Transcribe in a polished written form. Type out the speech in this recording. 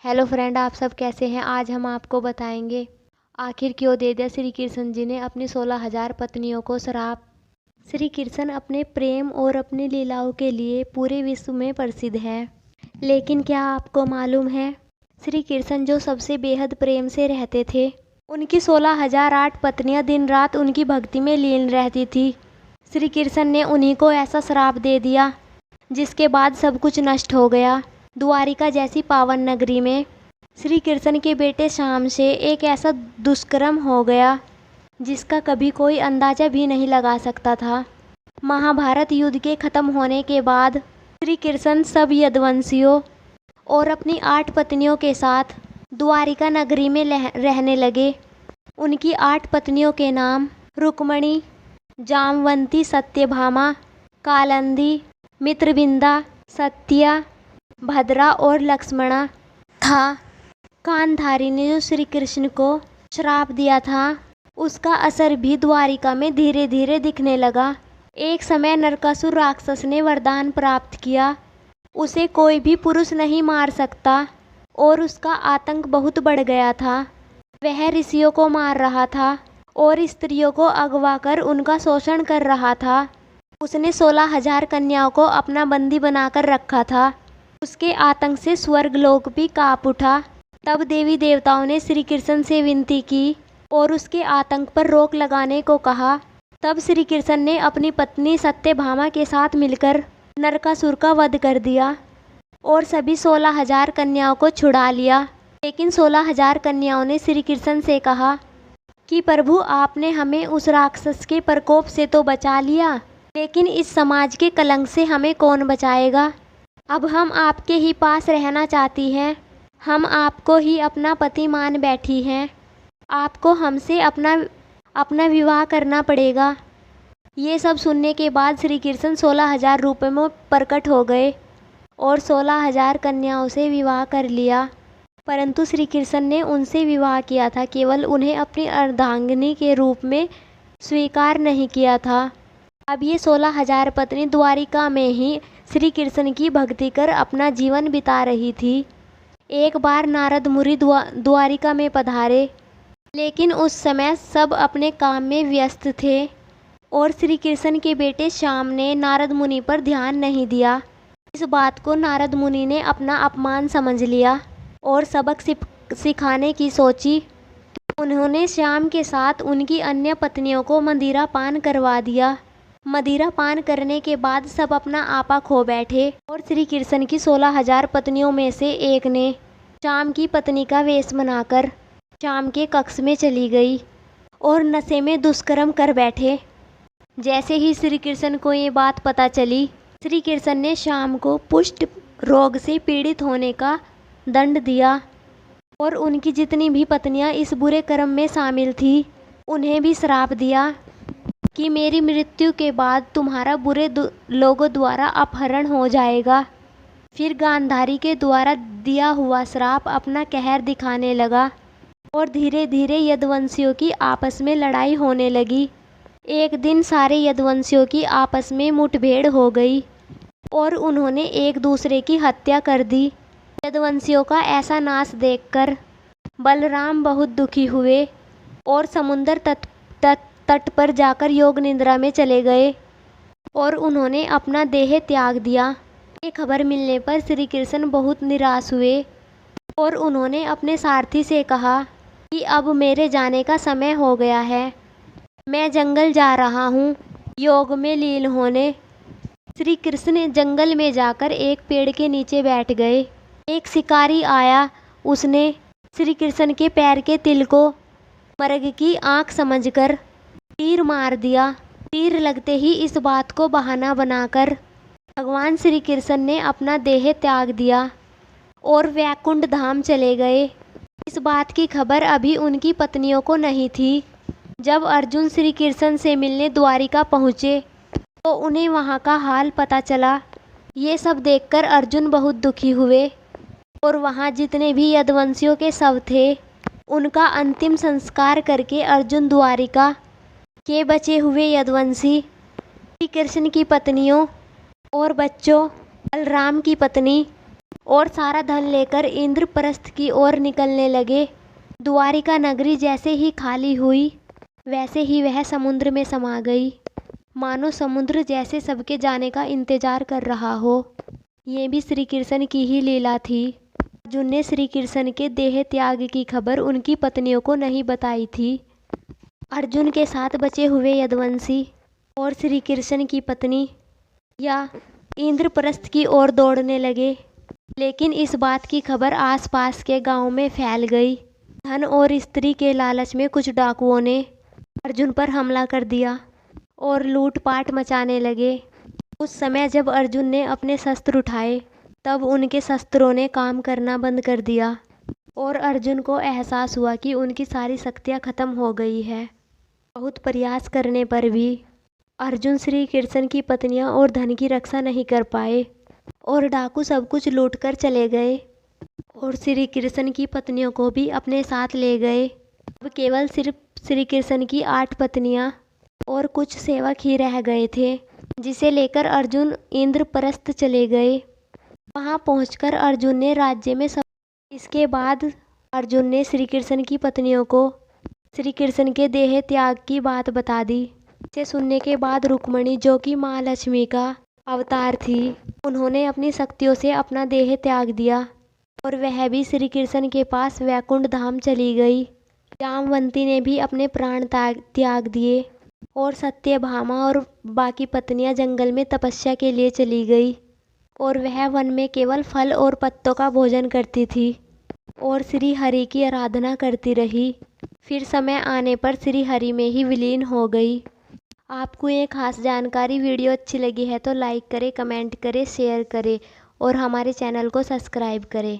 Hello friend, आप सब कैसे हैं। आज हम आपको बताएंगे आखिर क्यों दे दिया श्री कृष्ण जी ने अपनी 16,000 पत्नियों को श्राप। श्री कृष्ण अपने प्रेम और अपनी लीलाओं के लिए पूरे विश्व में प्रसिद्ध है। लेकिन क्या आपको मालूम है, श्री कृष्ण जो सबसे बेहद प्रेम से रहते थे, उनकी 16,008 पत्नियां दिन रात उनकी भक्ति में लीन रहती थी। श्री कृष्ण ने उन्हीं को ऐसा श्राप दे दिया जिसके बाद सब कुछ नष्ट हो गया। द्वारिका जैसी पावन नगरी में श्री कृष्ण के बेटे श्याम से एक ऐसा दुष्कर्म हो गया जिसका कभी कोई अंदाजा भी नहीं लगा सकता था। महाभारत युद्ध के खत्म होने के बाद श्री कृष्ण सब यदुवंशियों और अपनी 8 पत्नियों के साथ द्वारिका नगरी में रहने लगे। उनकी 8 पत्नियों के नाम रुक्मणी, जामवंती, सत्यभामा, कालिंदी, मित्रविंदा, सत्या, भद्रा और लक्ष्मणा था। कांधारी ने जो श्री कृष्ण को श्राप दिया था, उसका असर भी द्वारिका में धीरे धीरे दिखने लगा। एक समय नरकासुर राक्षस ने वरदान प्राप्त किया, उसे कोई भी पुरुष नहीं मार सकता और उसका आतंक बहुत बढ़ गया था। वह ऋषियों को मार रहा था और स्त्रियों को अगवा कर उनका शोषण कर रहा था। उसने 16,000 कन्याओं को अपना बंदी बनाकर रखा था। उसके आतंक से स्वर्गलोक भी कांप उठा। तब देवी देवताओं ने श्री कृष्ण से विनती की और उसके आतंक पर रोक लगाने को कहा। तब श्री कृष्ण ने अपनी पत्नी सत्यभामा के साथ मिलकर नरकासुर का वध कर दिया और सभी 16,000 कन्याओं को छुड़ा लिया। लेकिन 16,000 कन्याओं ने श्री कृष्ण से कहा कि प्रभु, आपने हमें उस राक्षस के प्रकोप से तो बचा लिया, लेकिन इस समाज के कलंक से हमें कौन बचाएगा। अब हम आपके ही पास रहना चाहती हैं। हम आपको ही अपना पति मान बैठी हैं। आपको हमसे अपना विवाह करना पड़ेगा। ये सब सुनने के बाद श्री कृष्ण 16,000 रूपों में प्रकट हो गए और 16,000 कन्याओं से विवाह कर लिया। परंतु श्री कृष्ण ने उनसे विवाह किया था, केवल उन्हें अपनी अर्धांगिनी के रूप में स्वीकार नहीं किया था। अब ये 16,000 पत्नी द्वारिका में ही श्री कृष्ण की भक्ति कर अपना जीवन बिता रही थी। एक बार नारद मुनि द्वारिका में पधारे, लेकिन उस समय सब अपने काम में व्यस्त थे और श्री कृष्ण के बेटे श्याम ने नारद मुनि पर ध्यान नहीं दिया। इस बात को नारद मुनि ने अपना अपमान समझ लिया और सबक सिखाने की सोची। उन्होंने श्याम के साथ उनकी अन्य पत्नियों को मदिरा पान करवा दिया। मदिरा पान करने के बाद सब अपना आपा खो बैठे और श्री कृष्ण की 16,000 पत्नियों में से एक ने श्याम की पत्नी का वेश बनाकर श्याम के कक्ष में चली गई और नशे में दुष्कर्म कर बैठे। जैसे ही श्री कृष्ण को ये बात पता चली, श्री कृष्ण ने श्याम को पुष्ट रोग से पीड़ित होने का दंड दिया और उनकी जितनी भी पत्नियां इस बुरे कर्म में शामिल थी, उन्हें भी श्राप दिया कि मेरी मृत्यु के बाद तुम्हारा बुरे लोगों द्वारा अपहरण हो जाएगा। फिर गांधारी के द्वारा दिया हुआ श्राप अपना कहर दिखाने लगा और धीरे धीरे यदुवंशियों की आपस में लड़ाई होने लगी। एक दिन सारे यदुवंशियों की आपस में मुठभेड़ हो गई और उन्होंने एक दूसरे की हत्या कर दी। यदुवंशियों का ऐसा नाश देखकर बलराम बहुत दुखी हुए और समुद्र तट पर जाकर योग निद्रा में चले गए और उन्होंने अपना देह त्याग दिया। ये खबर मिलने पर श्री कृष्ण बहुत निराश हुए और उन्होंने अपने सारथी से कहा कि अब मेरे जाने का समय हो गया है, मैं जंगल जा रहा हूँ योग में लीन होने। श्री कृष्ण जंगल में जाकर एक पेड़ के नीचे बैठ गए। एक शिकारी आया, उसने श्री कृष्ण के पैर के तिल को मृग की आँख समझकर तीर मार दिया। तीर लगते ही इस बात को बहाना बनाकर भगवान श्री कृष्ण ने अपना देह त्याग दिया और वैकुंठ धाम चले गए। इस बात की खबर अभी उनकी पत्नियों को नहीं थी। जब अर्जुन श्री कृष्ण से मिलने द्वारिका पहुँचे तो उन्हें वहाँ का हाल पता चला। ये सब देखकर अर्जुन बहुत दुखी हुए और वहाँ जितने भी यदुवंशियों के शव थे, उनका अंतिम संस्कार करके अर्जुन द्वारिका के बचे हुए यदुवंशी, श्री कृष्ण की पत्नियों और बच्चों, बलराम की पत्नी और सारा धन लेकर इंद्रप्रस्थ की ओर निकलने लगे। द्वारिका नगरी जैसे ही खाली हुई वैसे ही वह समुद्र में समा गई, मानो समुद्र जैसे सबके जाने का इंतजार कर रहा हो। ये भी श्री कृष्ण की ही लीला थी। अर्जुन ने श्री कृष्ण के देह त्याग की खबर उनकी पत्नियों को नहीं बताई थी। अर्जुन के साथ बचे हुए यदुवंशी और श्री कृष्ण की पत्नी या इंद्रप्रस्थ की ओर दौड़ने लगे, लेकिन इस बात की खबर आसपास के गांव में फैल गई। धन और स्त्री के लालच में कुछ डाकुओं ने अर्जुन पर हमला कर दिया और लूटपाट मचाने लगे। उस समय जब अर्जुन ने अपने शस्त्र उठाए तब उनके शस्त्रों ने काम करना बंद कर दिया और अर्जुन को एहसास हुआ कि उनकी सारी शक्तियाँ खत्म हो गई है। बहुत प्रयास करने पर भी अर्जुन श्री कृष्ण की पत्नियां और धन की रक्षा नहीं कर पाए और डाकू सब कुछ लूट कर चले गए और श्री कृष्ण की पत्नियों को भी अपने साथ ले गए। अब केवल सिर्फ श्री कृष्ण की 8 पत्नियां और कुछ सेवक ही रह गए थे, जिसे लेकर अर्जुन इंद्रप्रस्थ चले गए। वहां पहुंचकर अर्जुन ने राज्य में सब इसके बाद अर्जुन ने श्री कृष्ण की पत्नियों को श्री कृष्ण के देह त्याग की बात बता दी। इसे सुनने के बाद रुक्मिणी, जो कि माँ लक्ष्मी का अवतार थी, उन्होंने अपनी शक्तियों से अपना देह त्याग दिया और वह भी श्री कृष्ण के पास वैकुंठ धाम चली गई। जामवंती ने भी अपने प्राण त्याग दिए और सत्यभामा और बाकी पत्नियां जंगल में तपस्या के लिए चली गई और वह वन में केवल फल और पत्तों का भोजन करती थी और श्री हरि की आराधना करती रही। फिर समय आने पर श्री हरि में ही विलीन हो गई। आपको ये खास जानकारी वीडियो अच्छी लगी है तो लाइक करें, कमेंट करें, शेयर करें और हमारे चैनल को सब्सक्राइब करें।